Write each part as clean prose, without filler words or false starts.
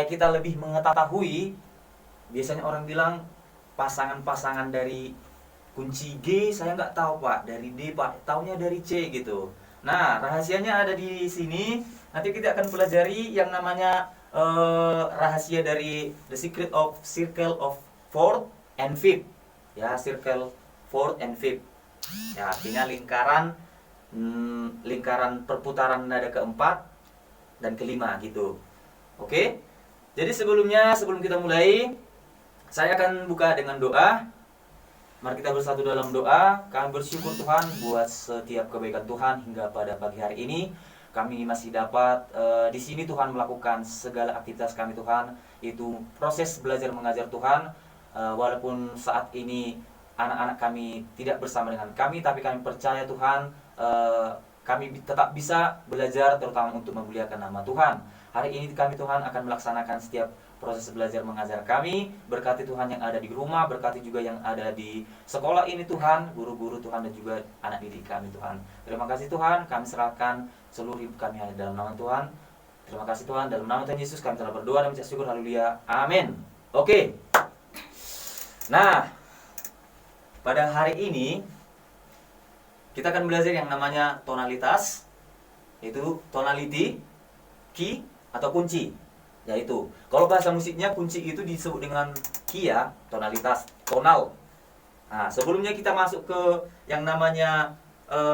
kita lebih mengetahui, biasanya orang bilang pasangan-pasangan dari kunci G saya nggak tahu pak, dari D pak, taunya dari C gitu. Nah rahasianya ada di sini. Nanti kita akan pelajari yang namanya rahasia dari the secret of circle of fourth and fifth. Ya, circle fourth and fifth. Ya, artinya lingkaran lingkaran perputaran nada keempat dan kelima gitu. Oke. Jadi sebelum kita mulai, saya akan buka dengan doa. Mari kita bersatu dalam doa. Kami bersyukur Tuhan buat setiap kebaikan Tuhan hingga pada pagi hari ini. Kami masih dapat di sini Tuhan melakukan segala aktivitas kami Tuhan, itu proses belajar mengajar Tuhan. Walaupun saat ini anak-anak kami tidak bersama dengan kami, tapi kami percaya Tuhan kami tetap bisa belajar, terutama untuk memuliakan nama Tuhan. Hari ini kami Tuhan akan melaksanakan setiap proses belajar mengajar kami. Berkati Tuhan yang ada di rumah, berkati juga yang ada di sekolah ini Tuhan, guru-guru Tuhan dan juga anak didik kami Tuhan. Terima kasih Tuhan, kami serahkan seluruh hidup kami hanya dalam nama Tuhan. Terima kasih Tuhan, dalam nama Tuhan Yesus kami telah berdoa dan mengucap syukur, haleluya, amin. Oke. Nah, pada hari ini kita akan belajar yang namanya tonalitas, yaitu tonality, key, atau kunci. Yaitu, kalau bahasa musiknya kunci itu disebut dengan key ya, tonalitas, tonal. Nah, sebelumnya kita masuk ke yang namanya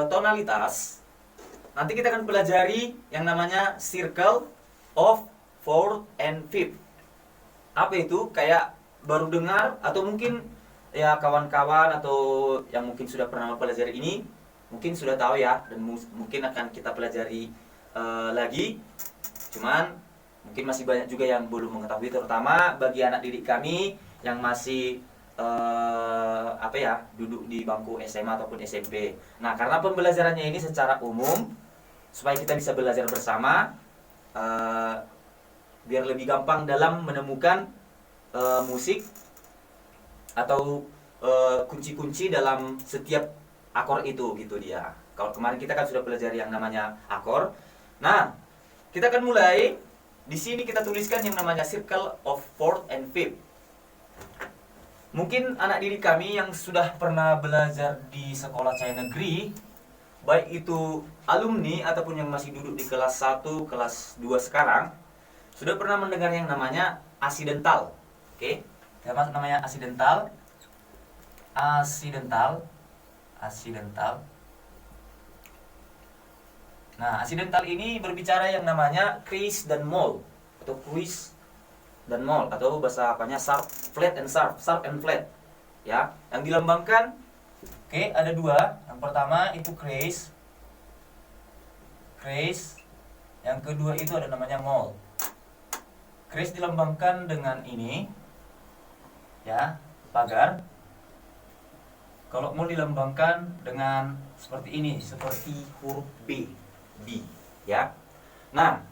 tonalitas, nanti kita akan pelajari yang namanya circle of fourth and fifth. Apa itu? Kayak baru dengar atau mungkin ya kawan-kawan atau yang mungkin sudah pernah mempelajari ini mungkin sudah tahu ya, dan mungkin akan kita pelajari lagi. Cuman mungkin masih banyak juga yang belum mengetahui, terutama bagi anak didik kami yang masih duduk di bangku SMA ataupun SMP. Nah, karena pembelajarannya ini secara umum supaya kita bisa belajar bersama, biar lebih gampang dalam menemukan musik atau kunci-kunci dalam setiap akor itu gitu dia. Kalau kemarin kita kan sudah pelajari yang namanya akor. Nah, kita akan mulai. Di sini kita tuliskan yang namanya circle of fourth and fifth. Mungkin anak didik kami yang sudah pernah belajar di sekolah cahaya negeri, baik itu alumni ataupun yang masih duduk di kelas 1, kelas 2 sekarang, sudah pernah mendengar yang namanya asidental. Oke? Apa namanya asidental? Asidental. Nah, asidental ini berbicara yang namanya kreis dan mol, atau kreis dan mol, atau bahasa apanya sharp, flat and sharp, sharp and flat. Ya, yang dilambangkan, oke, ada dua. Yang pertama itu kreis. Yang kedua itu ada namanya mol. Kreis dilambangkan dengan ini, ya, pagar. Kalau mol dilambangkan dengan seperti ini, seperti huruf B, ya. Nah,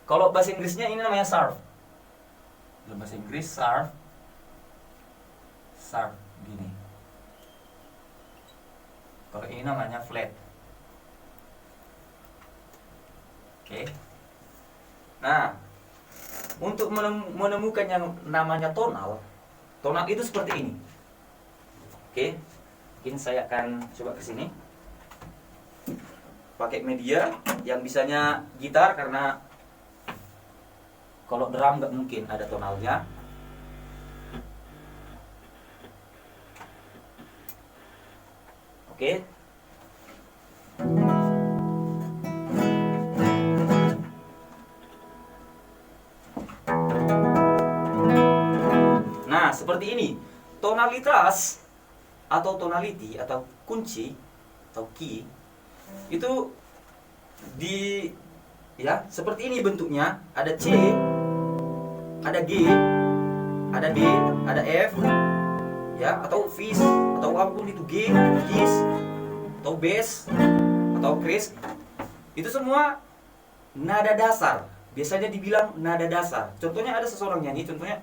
kalau bahasa Inggrisnya ini namanya sharp. Dalam bahasa Inggris sharp gini. Kalau ini namanya flat. Oke. Nah, untuk menemukan yang namanya tonal itu seperti ini. Oke, mungkin saya akan coba ke sini. Pakai media yang bisanya gitar, karena kalau drum nggak mungkin ada tonalnya. Oke. Nah, seperti ini. Tonalitas atau tonality atau kunci atau key itu seperti ini bentuknya. Ada C, ada G, ada D, ada F, ya, atau fis, atau apapun itu, G, gis, atau bass, atau kris. Itu semua nada dasar. Biasanya dibilang nada dasar. Contohnya ada seseorang nyanyi, contohnya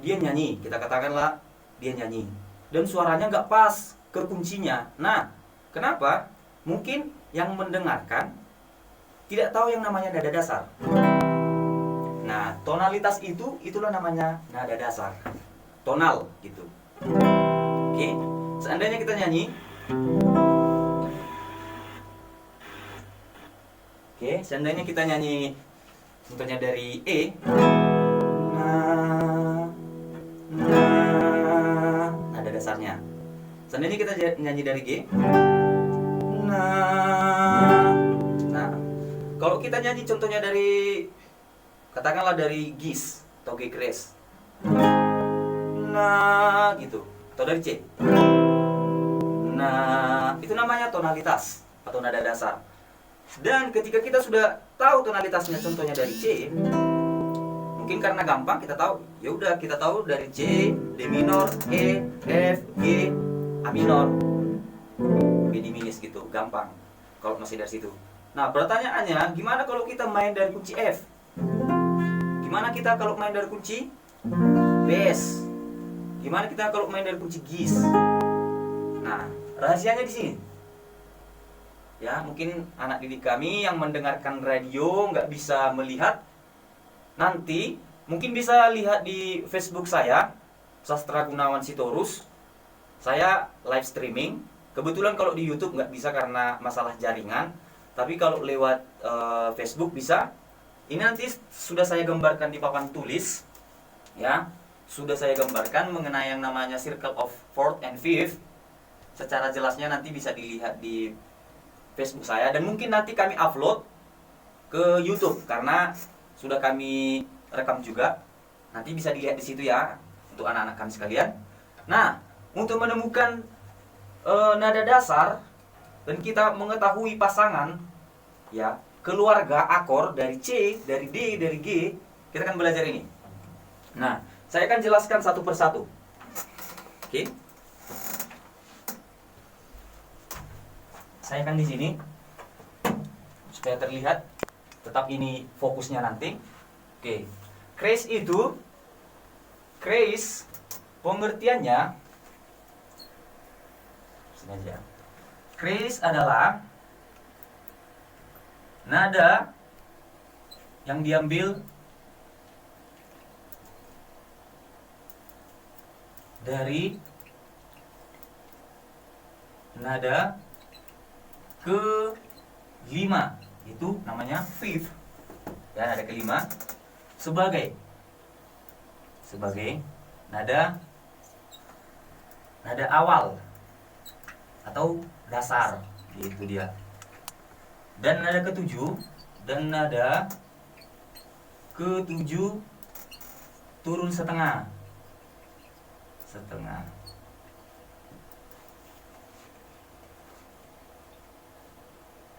dia nyanyi, kita katakanlah dia nyanyi, dan suaranya nggak pas ke kuncinya. Nah, kenapa? Mungkin yang mendengarkan tidak tahu yang namanya nada dasar. Nah, tonalitas itulah namanya nada dasar. Tonal gitu. Oke. Seandainya kita nyanyi. Oke, seandainya kita nyanyi contohnya dari E. Nada dasarnya. Seandainya kita nyanyi dari G. Nah, kalau kita nyanyi contohnya dari, katakanlah dari Gis atau G crash, nah gitu, atau dari C, nah itu namanya tonalitas atau nada dasar. Dan ketika kita sudah tahu tonalitasnya contohnya dari C, mungkin karena gampang kita tahu, ya udah kita tahu dari C, D minor, E, F, G, A minor, B diminis gitu, gampang kalau masih dari situ. Nah, pertanyaannya, gimana kalau kita main dari kunci F? Gimana kita kalau main dari kunci bass? Gimana kita kalau main dari kunci Gis? Nah, rahasianya di sini. Ya, mungkin anak didik kami yang mendengarkan radio nggak bisa melihat, nanti mungkin bisa lihat di Facebook saya, Sastra Gunawan Sitorus. Saya live streaming. Kebetulan kalau di YouTube nggak bisa karena masalah jaringan. Tapi kalau lewat Facebook bisa. Ini nanti sudah saya gambarkan di papan tulis, ya. Sudah saya gambarkan mengenai yang namanya Circle of Fourth and Fifth. Secara jelasnya nanti bisa dilihat di Facebook saya, dan mungkin nanti kami upload ke YouTube karena sudah kami rekam juga. Nanti bisa dilihat di situ ya untuk anak-anak kami sekalian. Nah, untuk menemukan nada dasar dan kita mengetahui pasangan, ya, keluarga akor dari C, dari D, dari G, kita akan belajar ini. Nah, saya akan jelaskan satu persatu. Oke. Saya akan di sini supaya terlihat, tetap ini fokusnya nanti. Oke. Crash itu, crash pengertiannya sengaja. Crash adalah nada yang diambil dari nada kelima, itu namanya fifth, ya, nada kelima sebagai nada awal atau dasar, gitu dia. Dan nada ketujuh turun setengah.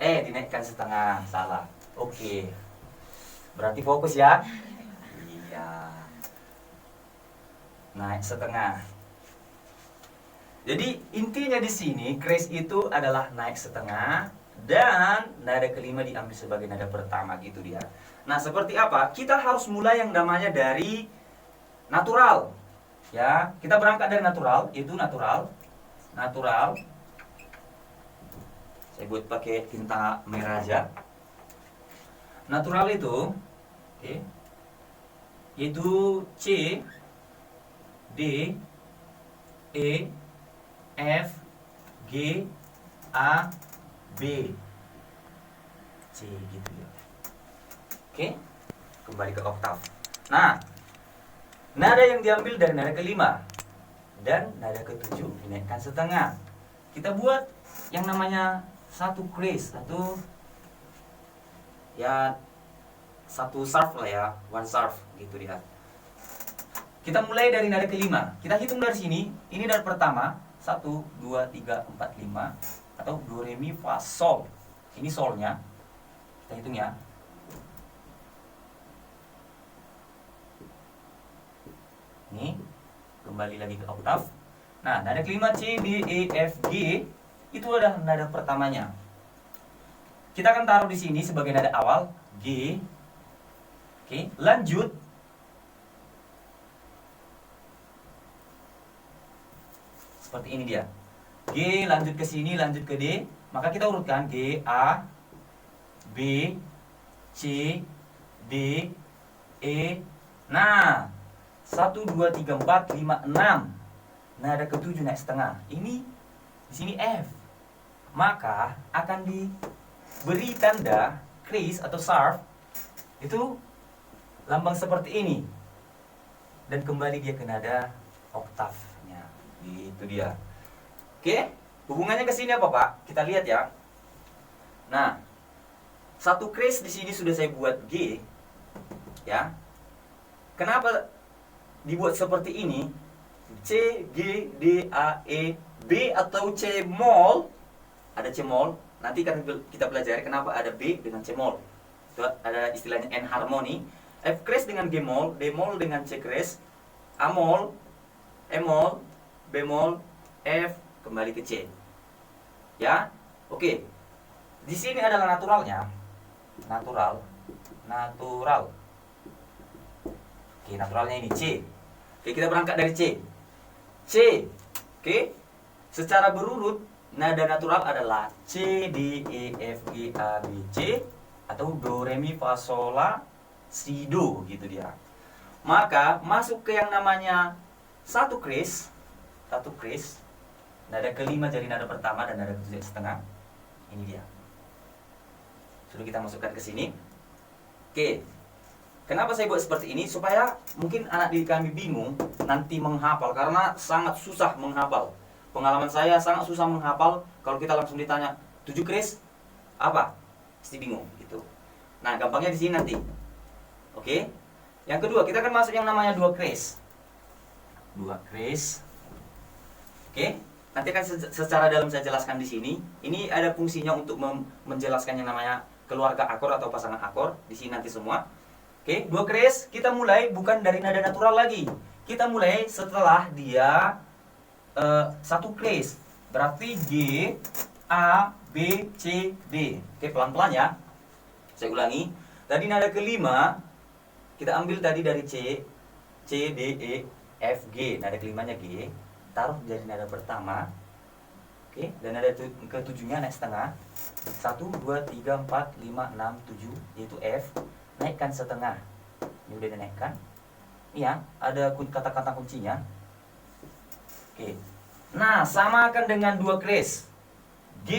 Dinaikkan setengah, salah. Oke. Berarti fokus ya. Iya. Naik setengah. Jadi intinya di sini crash itu adalah naik setengah dan nada kelima diambil sebagai nada pertama, gitu dia. Nah, seperti apa? Kita harus mulai yang namanya dari natural. Ya, kita berangkat dari natural, itu natural. Saya buat pakai tinta merah aja. Natural itu, oke, itu C, D, E, F, G, A, B, C, gitu ya. Oke, kembali ke oktav. Nah, nada yang diambil dari nada kelima dan nada ketujuh dinaikkan setengah. Kita buat yang namanya satu crash, satu surf lah ya, one surf, gitu dia. Kita mulai dari nada kelima. Kita hitung dari sini. Ini nada pertama, 1, 2, 3, 4, 5, atau do re mi fa sol. Ini solnya. Kita hitung ya. Ini kembali lagi ke oktav. Nah, nada kelima C, D, E, F, G itu adalah nada pertamanya. Kita akan taruh di sini sebagai nada awal G. Oke, lanjut seperti ini dia. G lanjut ke sini, lanjut ke D, maka kita urutkan G, A, B, C, D, E. Nah, 1, 2, 3, 4, 5, 6. Nada ketujuh naik setengah. Ini di sini F. Maka akan diberi tanda kris atau sharp itu lambang seperti ini. Dan kembali dia ke nada oktavnya. Itu dia. Oke, hubungannya ke sini apa, Pak? Kita lihat ya. Nah, satu kris di sini sudah saya buat G. Ya. Kenapa dibuat seperti ini? C, G, D, A, E, B atau C mol. Ada C mol. Nanti kan kita pelajari kenapa ada B dengan C mol. Itu ada istilahnya enharmoni. F kris dengan G mol, D mol dengan C kris, A mol, E mol, B mol, F kembali ke C. Ya. Oke. Di sini adalah naturalnya. Natural. Oke, naturalnya ini C. Oke, kita berangkat dari C. C. Oke. Secara berurut nada natural adalah C, D, E, F, G, A, B, C atau do, re, mi, fa, sol, la, si, do gitu dia. Maka masuk ke yang namanya satu kris, nada kelima jadi nada pertama dan nada ketujuh setengah. Ini dia. Sudah kita masukkan ke sini. Oke. Kenapa saya buat seperti ini? Supaya mungkin anak didik kami bingung nanti menghafal karena sangat susah menghafal. Pengalaman saya sangat susah menghafal kalau kita langsung ditanya 7 kris apa? Pasti bingung gitu. Nah, gampangnya di sini nanti. Oke. Yang kedua, kita akan masuk yang namanya 2 kris. 2 kris. Oke. Nanti akan secara dalam saya jelaskan di sini. Ini ada fungsinya untuk menjelaskan yang namanya keluarga akor atau pasangan akor di sini nanti semua. Oke, 2 kris kita mulai bukan dari nada natural lagi. Kita mulai setelah dia satu kris. Berarti G, A, B, C, D. Oke, pelan-pelan ya. Saya ulangi. Tadi nada kelima kita ambil tadi dari C, C, D, E, F, G. Nada kelimanya G. Taruh dari nada pertama. Oke, dan nada ketujuhnya naik setengah. 1, 2, 3, 4, 5, 6, 7 yaitu F. Naikkan setengah. Ini udah dinaikkan. Iya, ada kata-kata kuncinya. Oke. Nah, samakan dengan 2 kris. G,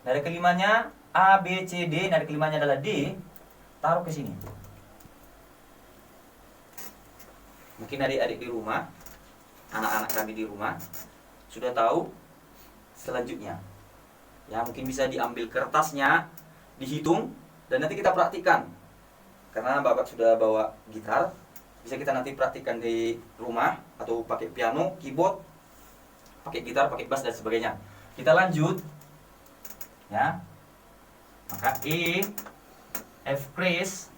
nada kelimanya A, B, C, D, nada kelimanya adalah D. Taruh ke sini. Mungkin adik-adik di rumah, anak-anak kami di rumah sudah tahu selanjutnya. Ya, mungkin bisa diambil kertasnya, dihitung dan nanti kita praktikkan. Karena Bapak sudah bawa gitar, bisa kita nanti praktikkan di rumah atau pakai piano, keyboard, pakai gitar, pakai bass dan sebagainya. Kita lanjut. Ya. Maka E, F kris,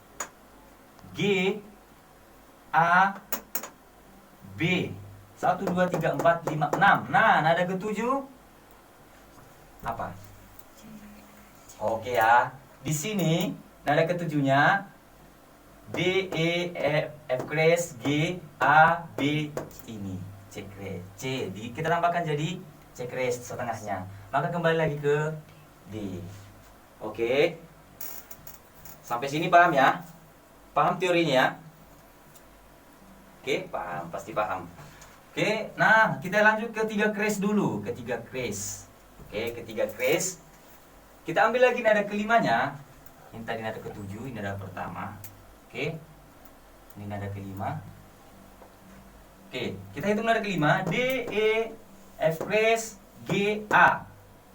G, A, B. 1, 2, 3, 4, 5, 6. Nah, nada ketujuh apa? Oke ya. Di sini nada ketujuhnya D, E, F kris, G, A, B. Ini C kris, C. Kita tambahkan jadi C kris setengahnya. Maka kembali lagi ke D. Oke. Sampai sini paham ya? Paham teorinya ya? Oke, paham, pasti paham. Oke, nah kita lanjut ke 3 kris dulu. Ketiga kris. Oke, ketiga kris. Kita ambil lagi nada kelimanya. Ini tadi nada ketujuh, ini nada pertama. Oke, ini nada kelima. Oke, kita hitung nada kelima. D, E, F kris, G, A.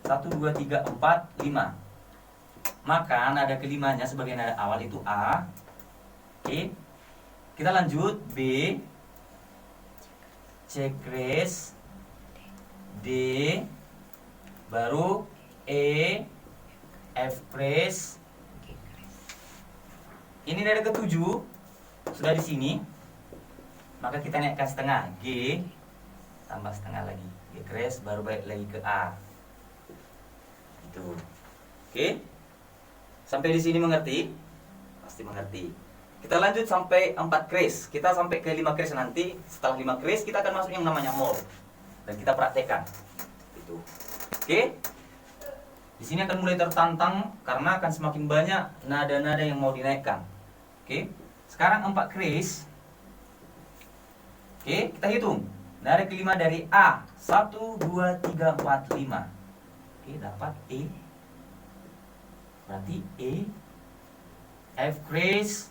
1, 2, 3, 4, 5. Maka nada kelimanya sebagai nada awal itu A. Oke, kita lanjut B, C kris, D, baru E, F kris. Ini nada ketujuh sudah di sini. Maka kita naikkan setengah G, tambah setengah lagi G kris, baru balik lagi ke A. Itu. Oke. Sampai di sini mengerti? Pasti mengerti. Kita lanjut sampai 4 kris. Kita sampai ke 5 kris nanti. Setelah 5 kris kita akan masuk yang namanya mol. Dan kita praktekkan. Itu. Oke. Di sini akan mulai tertantang karena akan semakin banyak nada-nada yang mau dinaikkan. Oke. Sekarang 4 kris. Oke, kita hitung. Nada kelima dari A. 1, 2, 3, 4, 5. Oke, dapat E. Berarti E, F kris,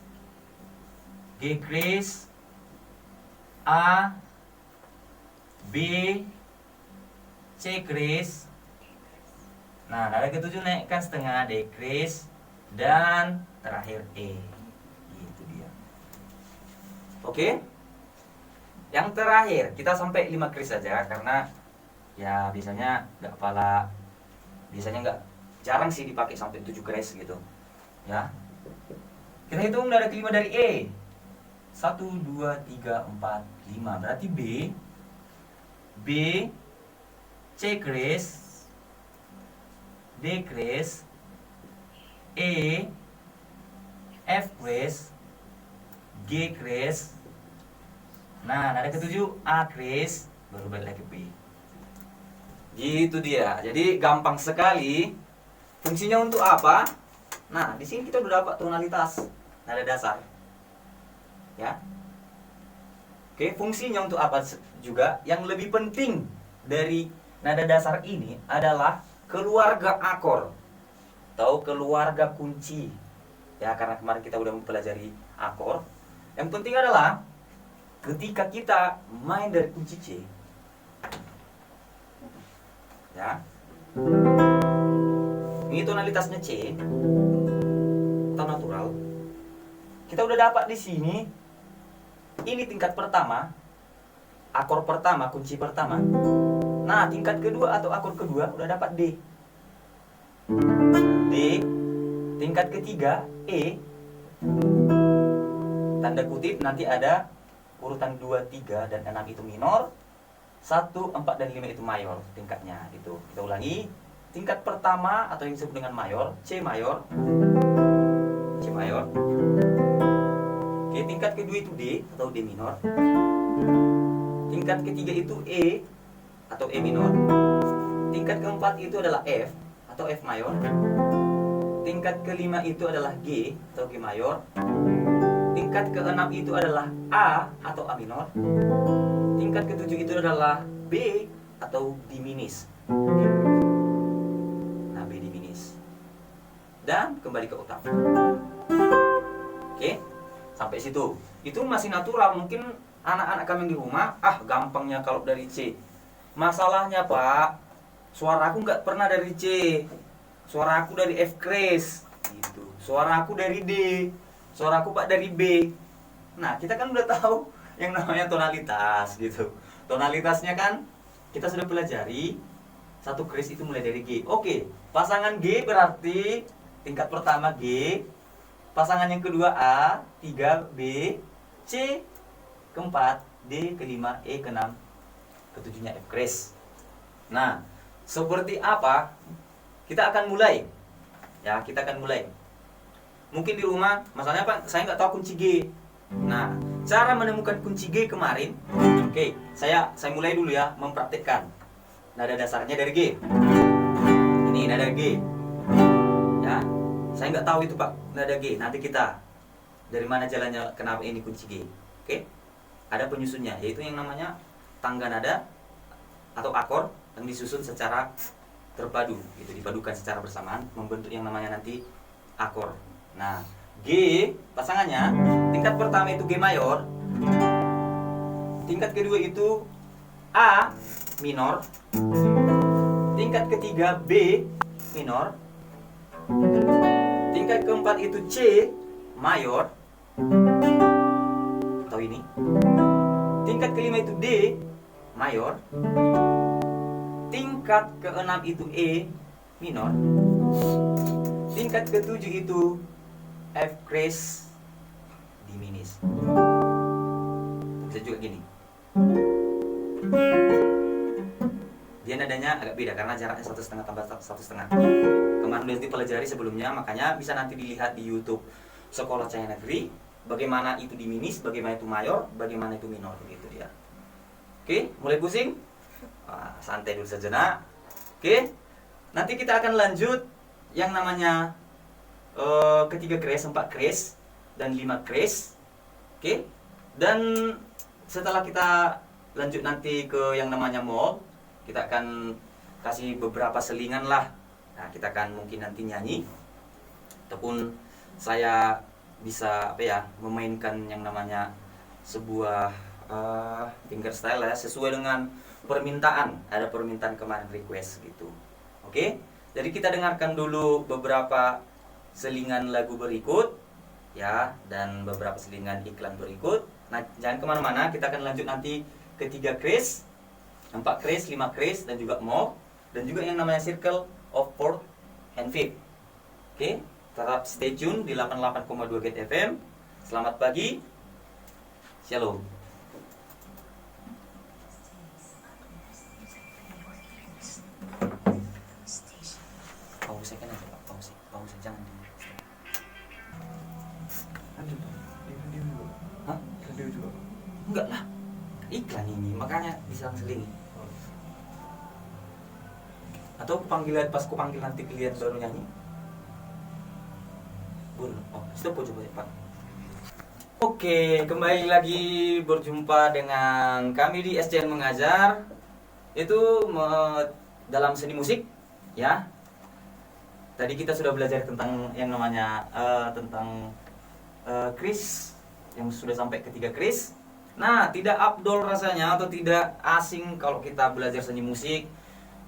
G kris, A, B, C kris. Nah, nada ketujuh naikkan setengah, D kris, dan terakhir E. Gitu dia. Oke. Yang terakhir, kita sampai 5 kris saja karena ya biasanya jarang sih dipakai sampai 7 kris gitu. Ya. Kita hitung nada kelima dari E. 1, 2, 3, 4, 5. Berarti B, C kris, D kris, E, F kris, G kris. Nah, nada ketujuh A kris, baru balik lagi B. Gitu dia. Jadi gampang sekali. Fungsinya untuk apa? Nah, di sini kita udah dapat tonalitas nada dasar. Ya. Oke, fungsinya untuk apa juga? Yang lebih penting dari nada dasar ini adalah keluarga akor atau keluarga kunci. Ya, karena kemarin kita udah mempelajari akor. Yang penting adalah ketika kita main dari kunci C, ya, ini tonalitasnya C, atau natural. Kita udah dapat di sini. Ini tingkat pertama, akor pertama, kunci pertama. Nah, tingkat kedua atau akor kedua udah dapat D. D. Tingkat ketiga E. Tanda kutip nanti ada urutan 2, 3, dan 6 itu minor, 1, 4, dan 5 itu mayor tingkatnya gitu. Kita ulangi. Tingkat pertama atau yang disebut dengan mayor, C mayor. C mayor. Oke, tingkat kedua itu D atau D minor. Tingkat ketiga itu E atau E minor. Tingkat keempat itu adalah F atau F mayor. Tingkat kelima itu adalah G atau G mayor. Tingkat keenam itu adalah A atau A minor. Tingkat ketujuh itu adalah B atau diminis. Nah, B diminis. Dan kembali ke oktav. Oke, sampai situ. Itu masih natural. Mungkin anak-anak kami di rumah, gampangnya kalau dari C. Masalahnya, Pak, suara aku nggak pernah dari C. Suara aku dari F kris gitu. Suara aku dari D. Suara aku Pak dari B. Nah, kita kan udah tahu yang namanya tonalitas gitu. Tonalitasnya kan kita sudah pelajari. Satu kris itu mulai dari G. Oke, pasangan G berarti tingkat pertama G. Pasangan yang kedua A, 3 B, C keempat, D kelima, E keenam, ketujuhnya F kris. Nah, seperti apa? Kita akan mulai. Ya, kita akan mulai. Mungkin di rumah, masalahnya Pak, saya nggak tahu kunci G. Nah, cara menemukan kunci G kemarin, oke, saya mulai dulu ya, mempraktikkan. Nada dasarnya dari G. Ini nada G. Ya, saya nggak tahu itu Pak, nada G. Nanti kita dari mana jalannya, kenapa ini kunci G. Oke, ada penyusunnya, yaitu yang namanya tangga nada atau akor yang disusun secara terpadu, gitu, dipadukan secara bersamaan membentuk yang namanya nanti akor. Nah, G pasangannya, tingkat pertama itu G mayor, tingkat kedua itu A minor, tingkat ketiga B minor, tingkat keempat itu C mayor, atau ini, tingkat kelima itu D mayor, tingkat keenam itu E minor, tingkat ketujuh itu F kris diminis. Bisa juga gini. Dia nadanya agak beda karena jaraknya 1,5 tambah 1,5. Kemarin udah dipelajari sebelumnya, makanya bisa nanti dilihat di YouTube Sekolah Cahaya Negeri. Bagaimana itu diminis, bagaimana itu mayor, bagaimana itu minor, gitu dia. Oke, mulai pusing? Santai dulu sejenak. Oke, nanti kita akan lanjut yang namanya ketiga kris, 4 kris, dan 5 kris. Oke. Dan setelah kita lanjut nanti ke yang namanya mall, kita akan kasih beberapa selingan lah. Nah, kita akan mungkin nanti nyanyi ataupun saya bisa memainkan yang namanya sebuah fingerstyle ya, sesuai dengan permintaan. Ada permintaan kemarin, request gitu. Oke. Jadi kita dengarkan dulu beberapa selingan lagu berikut ya, dan beberapa selingan iklan berikut. Nah, jangan kemana-mana, kita akan lanjut nanti ke 3 kris, 4 kris, 5 kris, dan juga move, dan juga yang namanya circle of fourth and fifth. Oke, tetap stay tune di 88,2 Get FM. Selamat pagi, shalom. Pause kan aja Pak, pause jangan di. Hah? Radio juga. Enggak lah, iklan ini, makanya diselang-selingi. Atau pas ku panggil nanti kalian baru nyanyi. Boleh. Oh, stop coba Pak. Oke, kembali lagi berjumpa dengan kami di SCN Mengajar. Itu dalam seni musik, ya. Tadi kita sudah belajar tentang yang namanya tentang kris, yang sudah sampai ke 3 kris. Nah, tidak abdol rasanya atau tidak asing kalau kita belajar seni musik,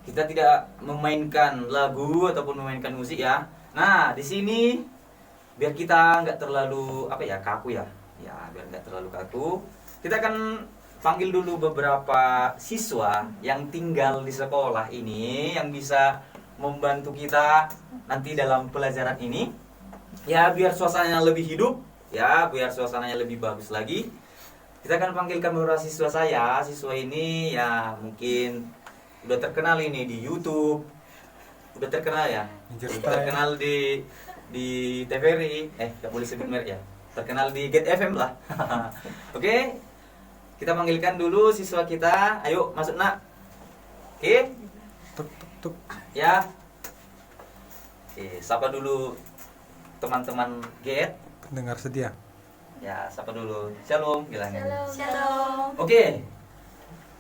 kita tidak memainkan lagu ataupun memainkan musik ya. Nah, di sini biar kita nggak terlalu kaku ya. Ya, biar nggak terlalu kaku, kita akan panggil dulu beberapa siswa yang tinggal di sekolah ini yang bisa membantu kita nanti dalam pelajaran ini. Ya, biar suasananya lebih hidup, ya, biar suasananya lebih bagus lagi. Kita akan panggilkan beberapa siswa saya. Siswa ini ya mungkin udah terkenal ini di YouTube. Udah terkenal ya. Udah terkenal di TVRI. Gak boleh sebut merek ya. Terkenal di Get FM lah. Oke. Kita panggilkan dulu siswa kita. Ayo masuk nak. Oke. Tuk tuk tuk. Ya. Oke, sapa dulu teman-teman Get. Pendengar setia. Ya, sapa dulu. Shalom, bilangnya. Shalom. Oke.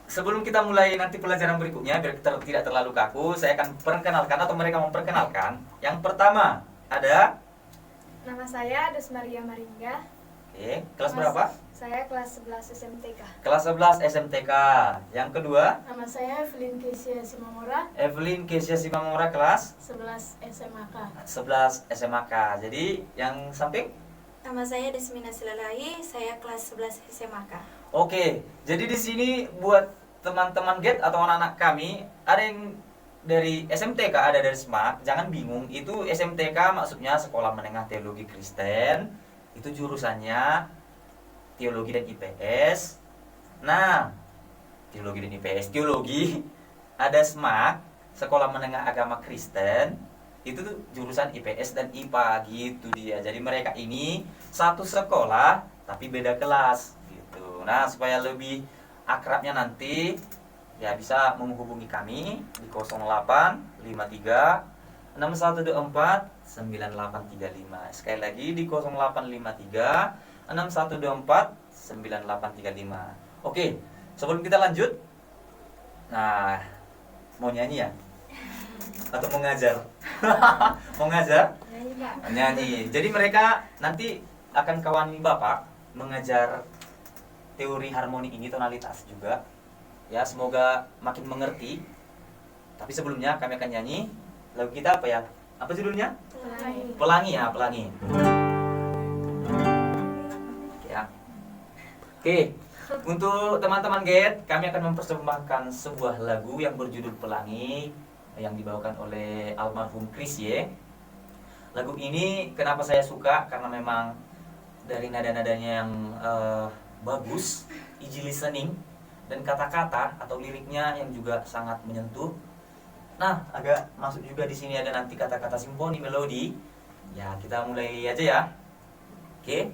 Sebelum kita mulai nanti pelajaran berikutnya, biar kita tidak terlalu kaku, saya akan perkenalkan atau mereka memperkenalkan. Yang pertama ada. Nama saya Des Maria Maringga. Oke, kelas berapa? Saya kelas 11 SMTK. Kelas 11 SMTK. Yang kedua, Nama saya Evelyn Kesia Simamora, Evelyn Kesia Simamora, kelas 11 SMAK. 11 SMAK. Jadi yang samping? Nama saya Desmina Silalai, saya kelas 11 SMAK. Oke, jadi di sini buat teman-teman Get atau anak-anak kami, ada yang dari SMTK, ada dari SMAK. Jangan bingung, itu SMTK maksudnya Sekolah Menengah Teologi Kristen. Itu jurusannya Teologi dan IPS. Nah, Teologi dan IPS, Teologi. Ada SMAK, Sekolah Menengah Agama Kristen. Itu tuh jurusan IPS dan IPA gitu dia. Jadi mereka ini satu sekolah tapi beda kelas gitu. Nah, supaya lebih akrabnya nanti ya bisa menghubungi kami di 0853 6124 9835. Sekali lagi di 0853 6124 9835. Oke, sebelum kita lanjut, nah, mau nyanyi ya? Atau mau ngajar? Mau ngajar? Nyanyi, Pak. Nyanyi. Jadi mereka nanti akan kawani Bapak mengajar teori harmoni ini, tonalitas juga. Ya, semoga makin mengerti. Tapi sebelumnya kami akan nyanyi lagu kita apa ya? Apa judulnya? Pelangi. Pelangi ya, pelangi. Ya. Oke. Untuk teman-teman Get, kami akan mempersembahkan sebuah lagu yang berjudul Pelangi yang dibawakan oleh almarhum Chris Ye. Lagu ini kenapa saya suka? Karena memang dari nada-nadanya yang bagus, easy listening, dan kata-kata atau liriknya yang juga sangat menyentuh. Nah, agak masuk juga di sini ada nanti kata-kata simfoni, melodi. Ya, kita mulai aja ya. Oke.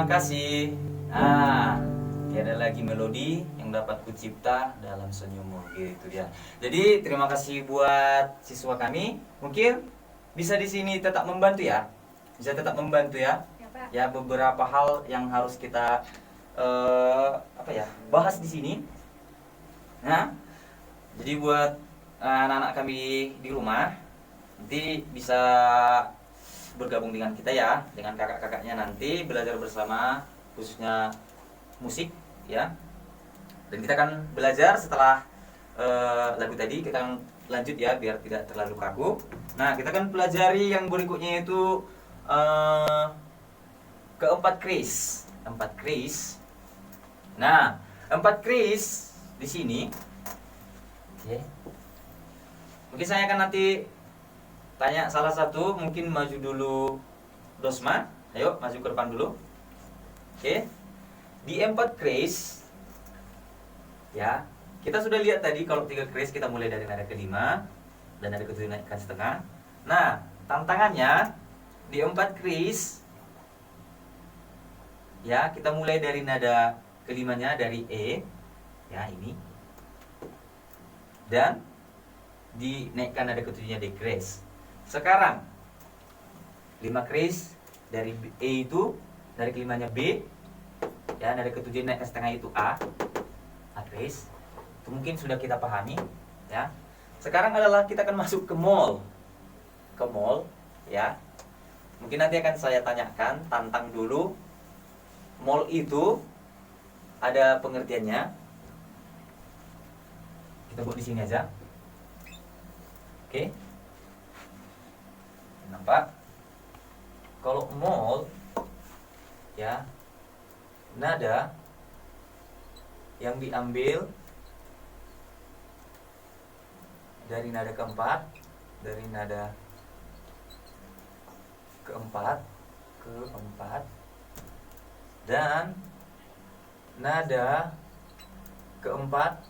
kasih. Nah, tiada lagi melodi yang dapat kucipta dalam senyummu, gitu ya. Jadi terima kasih buat siswa kami. Mungkin bisa di sini tetap membantu ya. Bisa tetap membantu ya. Ya, Pak. Ya, beberapa hal yang harus kita bahas di sini. Nah, jadi buat anak-anak kami di rumah nanti bisa bergabung dengan kita ya, dengan kakak-kakaknya nanti belajar bersama khususnya musik ya. Dan kita akan belajar setelah lagu tadi, kita akan lanjut ya biar tidak terlalu kaku. Nah, kita akan pelajari yang berikutnya itu keempat kris. Empat kris. Nah, empat kris di sini. Oke. Mungkin saya akan nanti tanya salah satu, mungkin maju dulu Dosma. Ayo, maju ke depan dulu. Oke. Di empat kris ya, kita sudah lihat tadi kalau 3 kris kita mulai dari nada kelima dan nada ketujuh naikkan setengah. Nah, tantangannya di 4 kris ya, kita mulai dari nada kelimanya dari E ya, ini, dan dinaikkan nada ketujuhnya D kris. Sekarang 5 kris dari E itu, dari kelimanya B ya, nada ketujuh naikkan setengah itu A kris. Itu mungkin sudah kita pahami ya. Sekarang adalah kita akan masuk ke mol. Ke mol ya. Mungkin nanti akan saya tanyakan, tantang dulu. Mol itu ada pengertiannya. Kita buat di sini aja. Oke. Nampak? Kalau mol ya, nada yang diambil dari nada keempat, dari nada keempat, dan nada keempat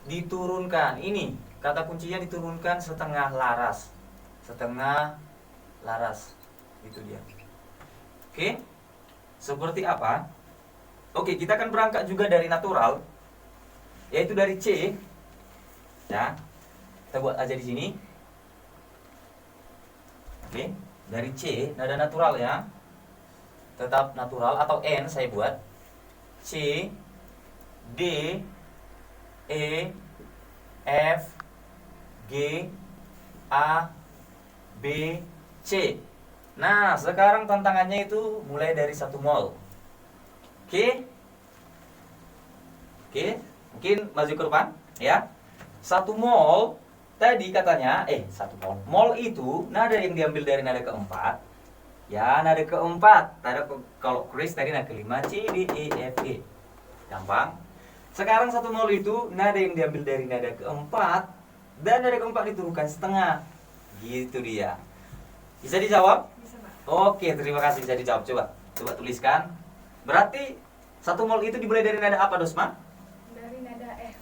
diturunkan. Ini kata kuncinya, diturunkan setengah laras. Setengah laras. Itu dia. Oke. Seperti apa? Oke, kita akan berangkat juga dari natural, yaitu dari C. Ya. Kita buat aja di sini. Oke, dari C, nada natural ya. Tetap natural atau N saya buat. C, D, E, F, G, A, B, C. Nah, sekarang tantangannya itu mulai dari 1 mol. Oke. Oke, mungkin maju ke depan ya. 1 mol tadi katanya 1 mol. Mol itu nada yang diambil dari nada keempat. Ya, nada keempat. Kalau kris tadi nada kelima C, D, E, F, G. Gampang. Sekarang 1 mol itu nada yang diambil dari nada keempat dan nada keempat diturunkan setengah. Gitu dia. Bisa dijawab? Bisa, Pak. Oke, terima kasih, bisa dijawab. Coba tuliskan. Berarti 1 mol itu dimulai dari nada apa, Dosma? Dari nada F.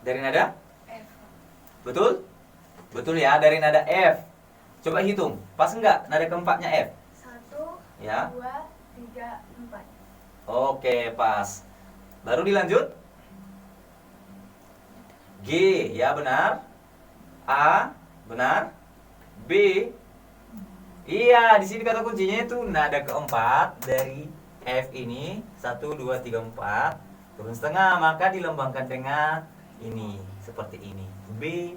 Dari nada? F. Betul? Betul ya, dari nada F. Coba hitung, pas enggak nada keempatnya F? 1, Ya. 2, 3, 4. Oke, pas. Baru dilanjut. G, ya benar. A, benar. B, iya, di sini kata kuncinya itu nada keempat dari F ini 1, 2, 3, 4 turun setengah, maka dilambangkan dengan ini, seperti ini, B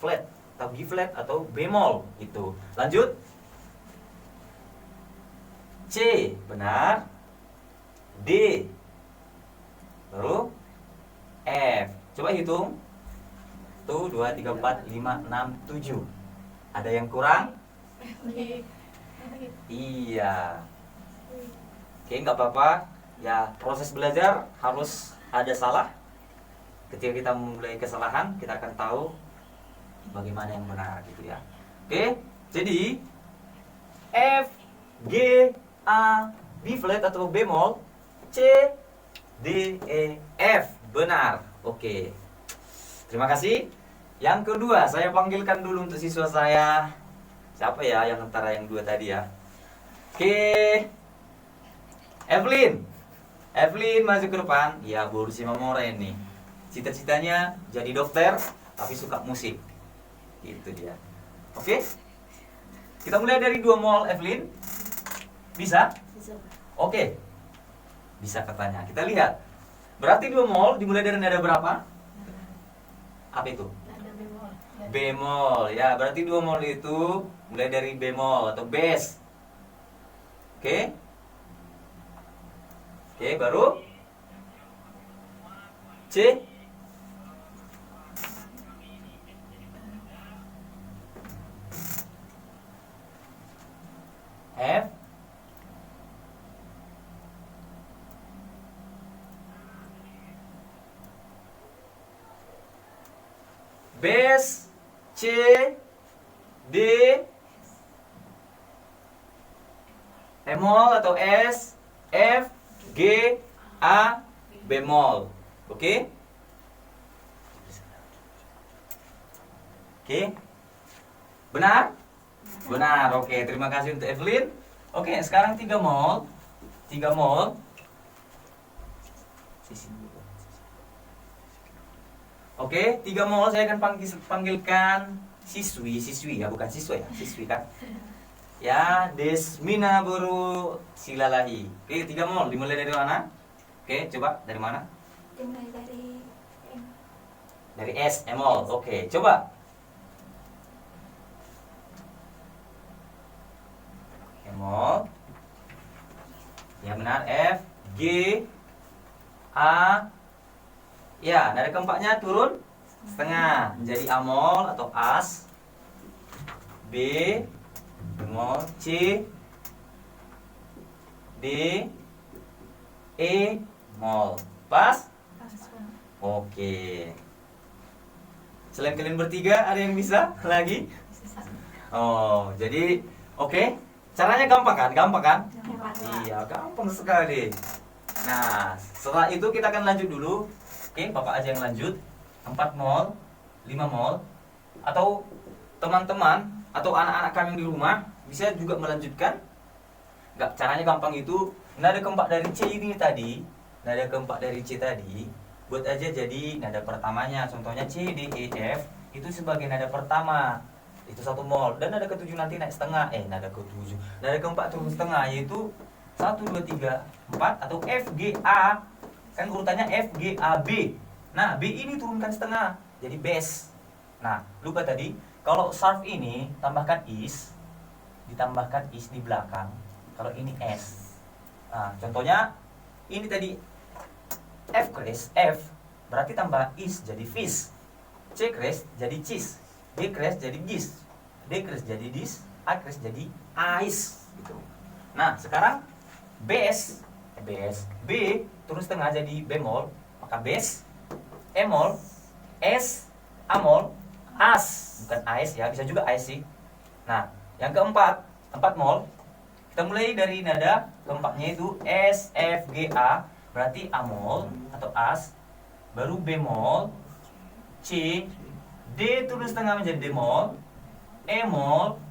flat atau B flat atau bemol itu. Lanjut. C, benar. D, baru F. Coba hitung. 1, 2, 3, 4, 5, 6, 7. Ada yang kurang? Iya. Oke, nggak apa-apa. Ya, proses belajar harus ada salah. Ketika kita memulai kesalahan, kita akan tahu bagaimana yang benar gitu ya. Oke, jadi F, G, A, B flat atau bemol, C, D, E, F. Benar. Oke. Terima kasih. Yang kedua, saya panggilkan dulu untuk siswa saya. Siapa ya yang antara yang dua tadi ya? Oke. Evelyn. Evelyn masuk ke depan. Ya, Bu Rusima Moren nih. Cita-citanya jadi dokter, tapi suka musik. Itu dia. Oke? Kita mulai dari 2 mol, Evelyn. Bisa? Bisa, Pak. Oke. Bisa katanya. Kita lihat. Berarti 2 mol dimulai dari nada berapa? Apa itu? Nada bemol. Bemol. Ya, berarti 2 mol itu mulai dari bemol atau bass. Oke? Oke, baru C. F. Bass C, D, bemol atau S, F, G, A, bemol. Oke? Oke? Benar? Benar. Oke, terima kasih untuk Evelyn. Oke, sekarang 3 mol. 3 mol. Oke, 3 mol saya akan panggilkan siswi ya, bukan siswa ya, siswi kan. Ya, Desmina Buru Silalahi. Oke, 3 mol dimulai dari mana? Oke, coba dari mana? Dimulai dari M. Dari S, emol. Oke, coba. Emol. Ya benar, F, G, A. Ya, nada keempatnya turun setengah menjadi amol atau as. B, bemol, C, D, E, mol. Pas? Oke. Selain kalian bertiga, ada yang bisa lagi? Oh, jadi oke. Caranya gampang kan? Gampang kan? Iya, gampang sekali. Nah, setelah itu kita akan lanjut dulu. Oke, Bapak aja yang lanjut. 4 mol, 5 mol. Atau teman-teman atau anak-anak kami di rumah bisa juga melanjutkan. Caranya gampang itu. Nada keempat dari C ini tadi, nada keempat dari C tadi, buat aja jadi nada pertamanya. Contohnya C, D, E, F itu sebagai nada pertama. Itu 1 mol. Dan nada ke-7 nanti naik setengah. Nada ke-7. Nada keempat turun setengah, yaitu 1, 2, 3, 4 atau F, G, A. Kan urutannya F, G, A, B. Nah, B ini turunkan setengah, jadi bass. Nah, lupa tadi, kalau sharp ini tambahkan is, ditambahkan is di belakang. Kalau ini S. Nah, contohnya ini tadi F crash, F berarti tambah is jadi fish. C crash jadi cheese. D crash jadi gis. D crash jadi dis. A crash jadi ice gitu. Nah, sekarang bass, B turun setengah jadi bemol, maka bass, emol, S, amol, as, bukan ice ya, bisa juga ice sih. Nah, yang keempat, 4 mol. Kita mulai dari nada keempatnya itu S, F, G, A, berarti amol atau as, baru bemol, C, D turun setengah menjadi demol, emol,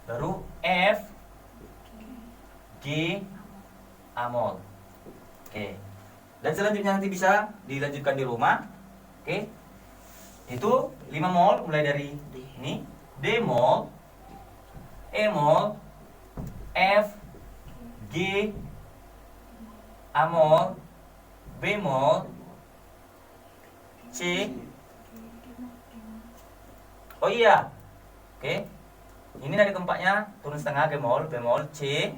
baru F, G, amol. Oke. Dan selanjutnya nanti bisa dilanjutkan di rumah. Oke. Itu 5 mol mulai dari ini, D mol, E mol, F, G, A mol, B mol, C. Oh iya. Oke. Ini dari keempatnya turun setengah G mol, B mol, C,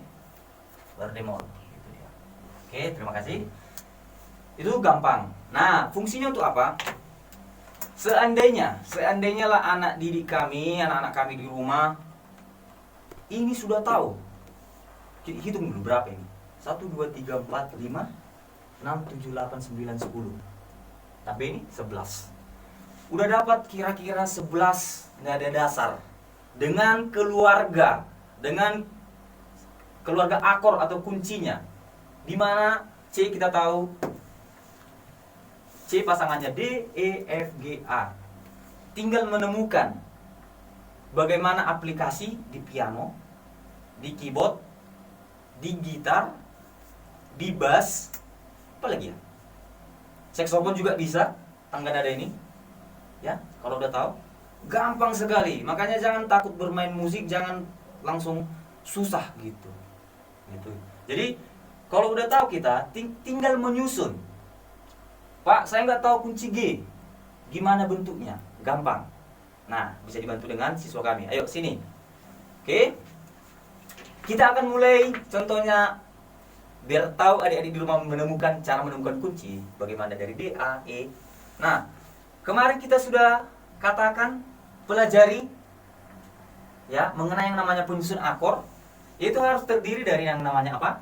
baru D mol. Gitu dia. Oke, terima kasih. Itu gampang. Nah, fungsinya untuk apa? Seandainya lah anak didik kami, anak-anak kami di rumah ini sudah tahu. Hitung dulu berapa ini? 1, 2, 3, 4, 5, 6, 7, 8, 9, 10. Tapi ini 11. Udah dapat kira-kira 11 nada dasar dengan keluarga akor atau kuncinya. Di mana C kita tahu C pasangannya D, E, F, G, A. Tinggal menemukan bagaimana aplikasi di piano, di keyboard, di gitar, di bass, apa lagi ya? Saxophone juga bisa, tangga nada ini. Ya, kalau udah tahu, gampang sekali. Makanya jangan takut bermain musik, jangan langsung susah gitu. Gitu. Jadi kalau udah tahu kita, tinggal menyusun. Pak, saya nggak tahu kunci G, gimana bentuknya? Gampang. Nah, bisa dibantu dengan siswa kami. Ayo sini. Oke. Kita akan mulai contohnya biar tahu adik-adik di rumah menemukan cara menemukan kunci bagaimana dari D, A, E. Nah, kemarin kita sudah katakan pelajari ya mengenai yang namanya penyusun akor. Itu harus terdiri dari yang namanya apa?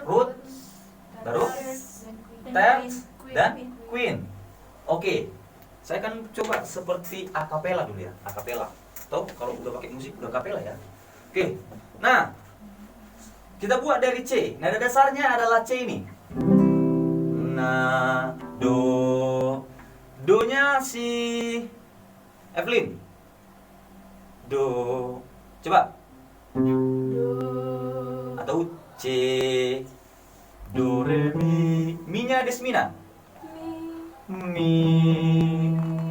Root, baru terts dan queen. Oke. Saya akan coba seperti akapela dulu ya, akapela. Atau kalau udah pakai musik udah akapela ya. Oke. Nah, kita buat dari C. Nada dasarnya adalah C ini. Nah, do. Do-nya si Evelyn. Do. Coba. Atau C. Do, re, mi. Mi-nya Desmina. Mi.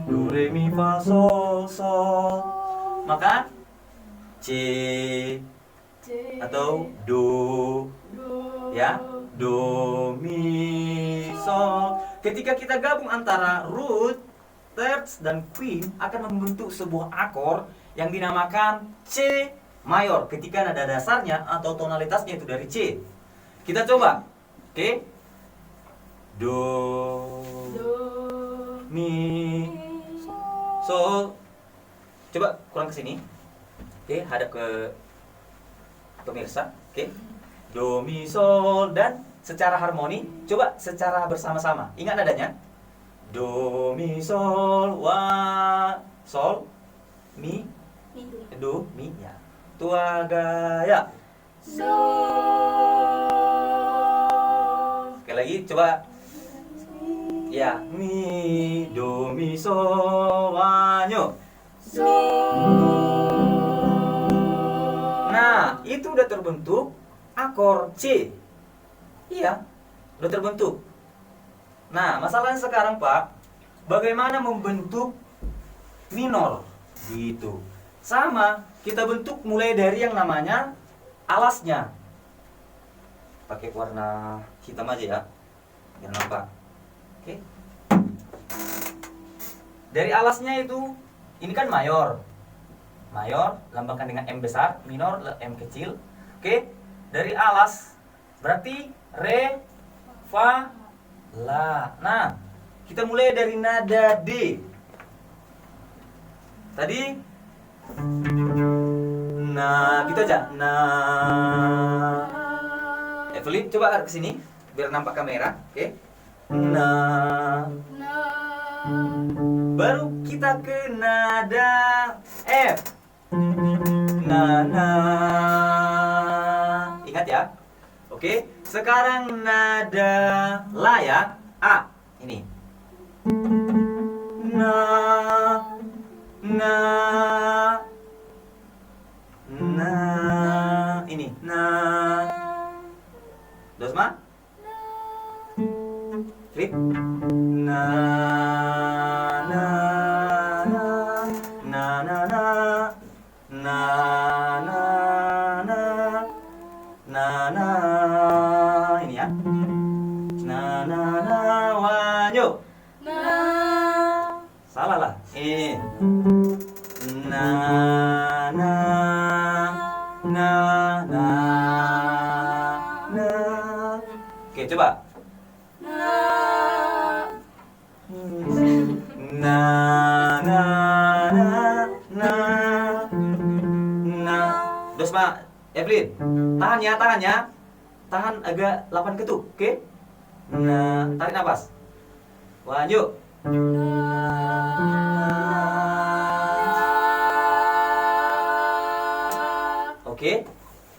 Do, re, mi, fa, sol, sol. Maka C atau do, ya, do, mi, sol. Ketika kita gabung antara root, terts dan queen akan membentuk sebuah akor yang dinamakan C mayor. Ketika nada dasarnya atau tonalitasnya itu dari C. Kita coba, oke? Do, mi, sol. Coba kurang ke sini. Oke, hadap ke pemirsa. Oke. Do, mi, sol dan secara harmoni. Coba secara bersama-sama. Ingat nadanya. Do, mi, sol, wa, sol, mi, do, mi, ya. Tua, ga, ya. Sekali lagi, coba. Ya, mi, do, mi, sol, wa, nyo. Nah, itu udah terbentuk akor C. Iya, udah terbentuk. Nah, masalahnya sekarang Pak, bagaimana membentuk minor? Gitu. Sama, kita bentuk mulai dari yang namanya alasnya. Pakai warna hitam aja ya, biar nampak. Oke. Dari alasnya itu, ini kan mayor. Mayor lambangkan dengan M besar, minor M kecil. Oke, dari alas berarti re, fa, la. Nah, kita mulai dari nada D. Tadi nah, kita aja nah. Evelyn coba arah ke sini biar nampak kamera, oke? Nah. Baru kita ke nada F. Ingat ya. Oke, sekarang nada La ya. A. Ini. Na. Na. Na. Ini. Na. Dosma. Flip. Na. Na. Na. Na. Na. Na, na, na, na, na, ini ya. Na, na, na, wanyo. Salah lah. Ini. Na, na, na, na, na. Oke, coba. Na, na, na, na. Dosma, Evelyn, tahan ya, tahan agak 8 ketuk, oke? Nah, tarik nafas. Lanjut. Oke,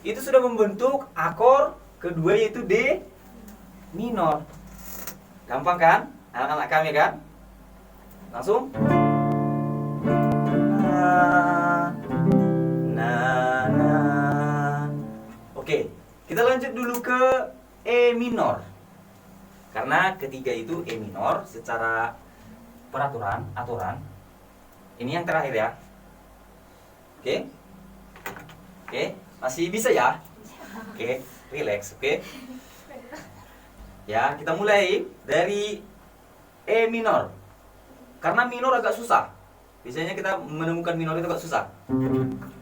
itu sudah membentuk akor kedua yaitu D minor. Gampang kan, anak-anak kami kan? Langsung. Nah. Oke, kita lanjut dulu ke E minor. Karena ketiga itu E minor secara aturan. Ini yang terakhir ya. Oke? Oke, masih bisa ya? Oke, relax, oke? Ya, kita mulai dari E minor. Karena minor agak susah. Biasanya kita menemukan minor itu agak susah.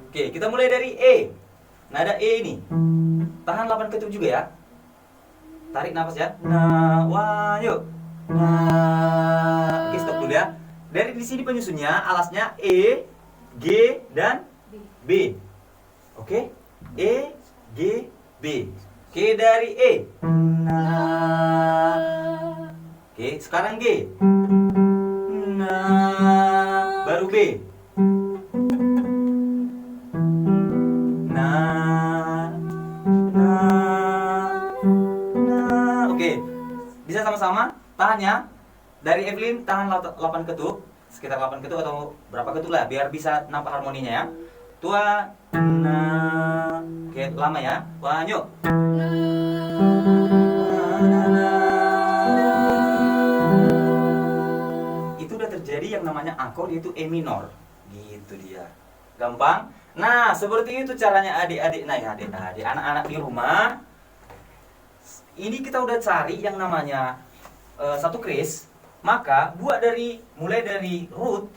Oke, kita mulai dari E. Nada E ini. Tahan 8 ketuk juga ya. Tarik nafas ya. Nah, wah, yuk. Nah, oke, stop dulu ya. Dari di sini penyusunnya, alasnya E, G, dan B. Oke? E, G, B. Oke, dari E. Nah. Oke, sekarang G. Nah, baru B. Nah. Nah. Nah. Oke. Bisa sama-sama? Tahan ya. Dari Evelyn tahan 8 ketuk, sekitar 8 ketuk atau berapa ketuk lah biar bisa nampak harmoninya ya. Tua, nah, oke lama ya. Wah, yuk. Itu udah terjadi yang namanya akor yaitu E minor. Gitu dia. Gampang? Nah, seperti itu caranya adik-adik. Nah, ya adik-adik, anak-anak di rumah. Ini kita udah cari yang namanya satu kris. Maka mulai dari root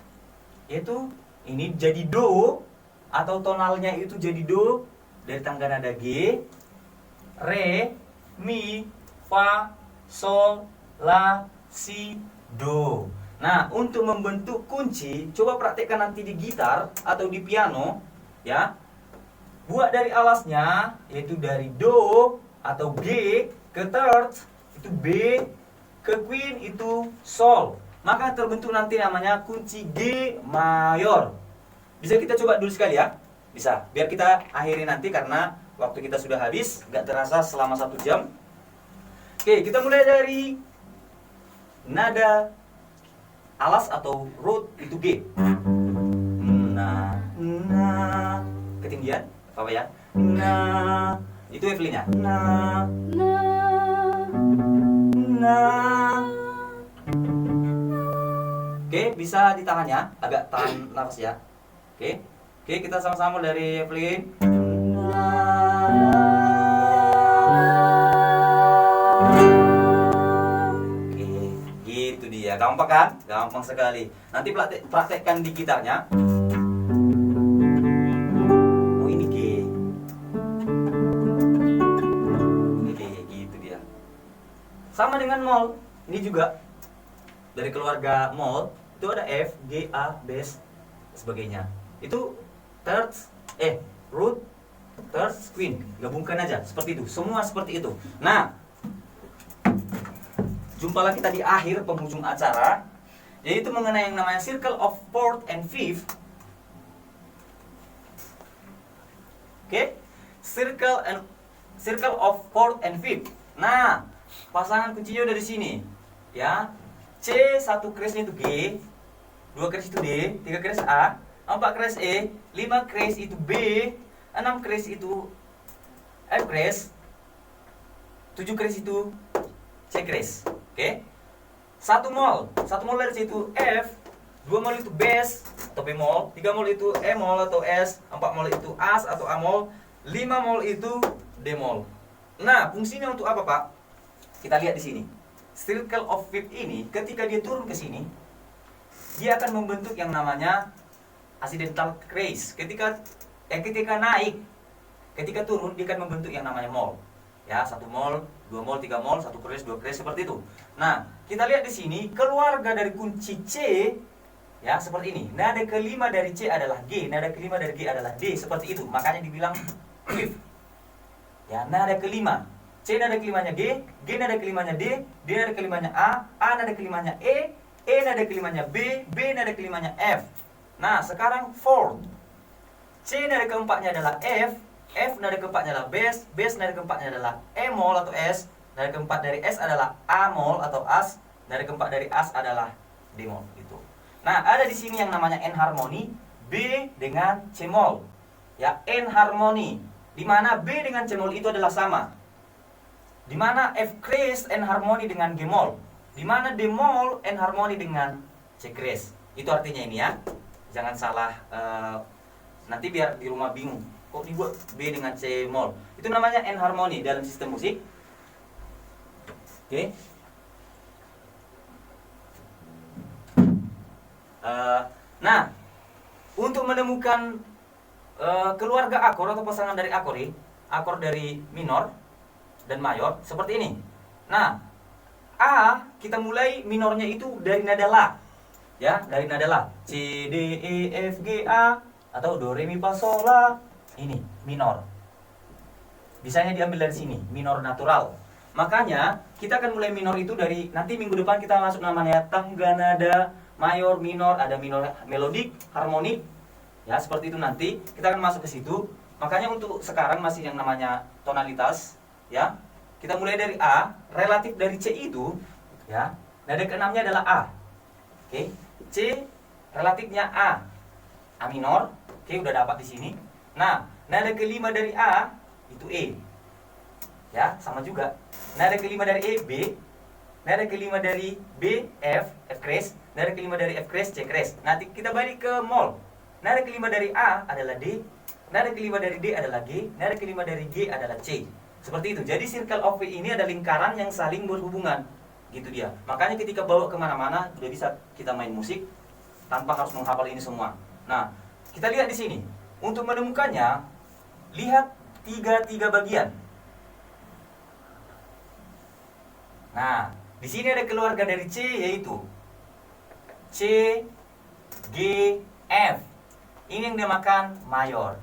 yaitu ini jadi do atau tonalnya itu jadi do dari tangga nada G, re, mi, fa, sol, la, si, do. Nah, untuk membentuk kunci, coba praktekkan nanti di gitar atau di piano ya. Buat dari alasnya yaitu dari do atau G ke third itu B, ke queen itu sol. Maka terbentuk nanti namanya kunci G mayor. Bisa kita coba dulu sekali ya? Bisa. Biar kita akhiri nanti karena waktu kita sudah habis, gak terasa selama 1 jam. Oke, kita mulai dari nada alas atau root itu G. Nah, nah, ketinggian apa ya? Nah, itu Evelyn ya. Nah, nah. Oke, bisa ditahan ya, agak tahan nafas ya. Oke, kita sama-sama dari Evelyn. Oke, gitu dia. Gampang kan? Gampang sekali. Nanti praktekkan di gitarnya. Oh, ini G. Ini G, gitu dia. Sama dengan mol. Ini juga dari keluarga mol. Itu ada F, G, A, bass, sebagainya. Itu third, root, third, queen. Gabungkan aja seperti itu. Semua seperti itu. Nah, jumpalah kita di akhir penghujung acara, yaitu mengenai yang namanya circle of fourth and fifth. Oke, circle of fourth and fifth. Nah, pasangan kuncinya udah di sini, ya. C, 1 krisnya itu G, 2 kris itu D, 3 kris A, 4 kris E, 5 kris itu B, 6 kris itu F kris, 7 kris itu C kris. Oke? 1 mol dari situ F, 2 mol itu bass atau bemol, 3 mol itu E mol atau S, 4 mol itu As atau A mol, 5 mol itu D mol. Nah, fungsinya untuk apa, Pak? Kita lihat di sini. Circle of fifth ini ketika dia turun ke sini, dia akan membentuk yang namanya accidental kris. Ketika naik, ketika turun dia akan membentuk yang namanya mol. Ya, 1 mol, 2 mol, 3 mol, 1 kris, 2 kris seperti itu. Nah, kita lihat di sini keluarga dari kunci C ya seperti ini. Nada kelima dari C adalah G, nada kelima dari G adalah D, seperti itu. Makanya dibilang fifth. Ya, nada kelima. C nada kelimanya G, G nada kelimanya D, D nada kelimanya A nada kelimanya E nada kelimanya B nada kelimanya F. Nah, sekarang fourth. C nada keempatnya adalah F nada keempatnya adalah bass, bass nada keempatnya adalah E mol atau S, nada keempat dari S adalah A mol atau As, nada keempat dari As adalah D mol gitu. Nah, ada di sini yang namanya N harmoni, B dengan C mol. Ya, N harmoni, di mana B dengan C mol itu adalah sama. Di mana F crash and harmoni dengan G mol. Di mana D mol and harmoni dengan C crash. Itu artinya ini ya. Jangan salah, nanti biar di rumah bingung. Kok dibuat B dengan C mol? Itu namanya N harmoni dalam sistem musik. Oke. Nah, untuk menemukan keluarga akor atau pasangan dari akor dari minor dan mayor seperti ini. Nah, A kita mulai minornya itu dari nada La. Ya, dari nada La. C, D, E, F, G, A atau Do, Re, Mi, Fa, Sol, La. Ini minor. Bisanya diambil dari sini, minor natural. Makanya kita akan mulai minor itu dari nanti minggu depan kita masuk namanya tangga nada, mayor, minor, ada minor melodik, harmonik. Ya, seperti itu nanti kita akan masuk ke situ. Makanya untuk sekarang masih yang namanya tonalitas, ya. Kita mulai dari A, relatif dari C itu, ya. Nada keenamnya adalah A. Oke. C relatifnya A. A minor. Oke, udah dapat di sini. Nah, nada kelima dari A itu E. Ya, sama juga. Nada kelima dari E, B. Nada kelima dari B, F, F crash. Nada kelima dari F crash, C crash. Nanti kita balik ke mol. Nada kelima dari A adalah D. Nada kelima dari D adalah G. Nada kelima dari G adalah C. Seperti itu. Jadi circle of V ini ada lingkaran yang saling berhubungan. Gitu dia. Makanya ketika bawa kemana-mana, udah bisa kita main musik tanpa harus menghafal ini semua. Nah, kita lihat di sini. Untuk menemukannya, lihat tiga bagian. Nah, di sini ada keluarga dari C yaitu C, G, F. Ini yang dinamakan mayor.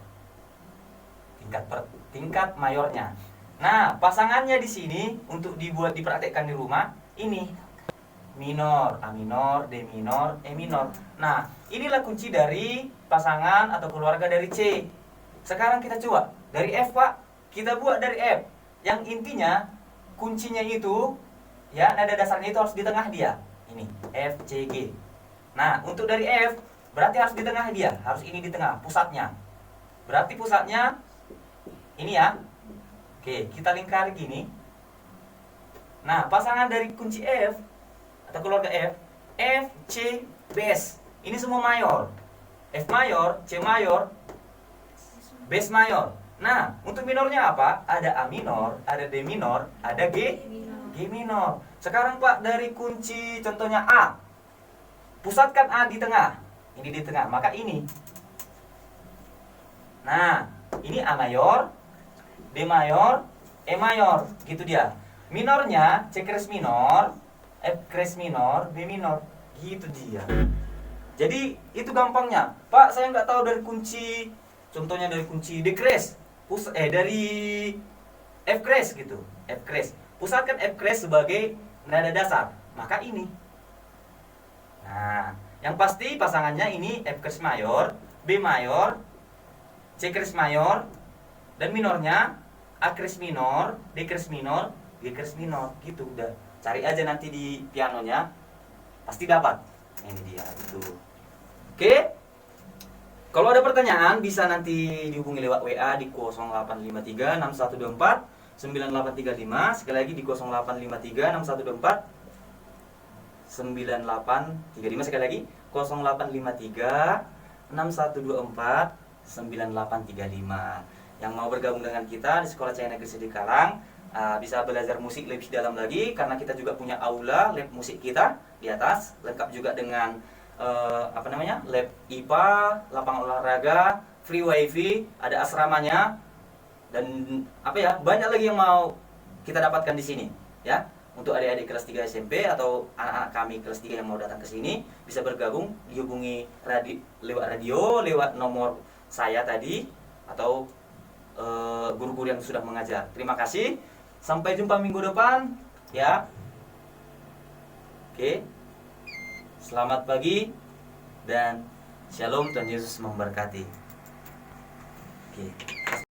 Tingkat mayornya. Nah, pasangannya di sini untuk dipraktekkan di rumah ini minor, A minor, D minor, E minor. Nah, inilah kunci dari pasangan atau keluarga dari C. Sekarang kita coba dari F, Pak. Kita buat dari F. Yang intinya kuncinya itu ya, nada dasarnya itu harus di tengah dia. Ini F, C, G. Nah, untuk dari F berarti harus di tengah dia, harus ini di tengah pusatnya. Berarti pusatnya ini ya. Oke, kita lingkari gini. Nah, pasangan dari kunci F atau keluarga F, F, C, bass. Ini semua mayor. F mayor, C mayor, bass mayor. Nah, untuk minornya apa? Ada A minor, ada D minor, ada G minor. Sekarang Pak, dari kunci contohnya A. Pusatkan A di tengah. Ini di tengah, maka ini. Nah, ini A mayor, D mayor, E mayor, gitu dia. Minornya C crash minor, F crash minor, B minor, gitu dia. Jadi itu gampangnya. Pak, saya nggak tahu dari kunci, contohnya dari kunci D crash, dari F crash gitu, F crash. Pusatkan F crash sebagai nada dasar, maka ini. Nah, yang pasti pasangannya ini F crash mayor, B mayor, C crash mayor, dan minornya A crash minor, D crash minor, G crash minor, gitu udah. Cari aja nanti di pianonya, pasti dapat. Ini dia, itu. Oke. Kalau ada pertanyaan bisa nanti dihubungi lewat WA di 0853 6124 9835. Sekali lagi di 0853 6124 9835. Sekali lagi 0853 6124 9835. Yang mau bergabung dengan kita di Sekolah Cahaya Negeri Sidikalang, bisa belajar musik lebih dalam lagi, karena kita juga punya aula lab musik kita di atas, lengkap juga dengan lab IPA, lapangan olahraga, free wifi, ada asramanya, dan banyak lagi yang mau kita dapatkan di sini, ya. Untuk adik-adik kelas 3 SMP atau anak-anak kami kelas 3 yang mau datang ke sini, bisa bergabung, dihubungi lewat radio, lewat nomor saya tadi, atau guru-guru yang sudah mengajar. Terima kasih. Sampai jumpa minggu depan, ya. Oke. Selamat pagi dan shalom, Tuhan Yesus memberkati. Oke.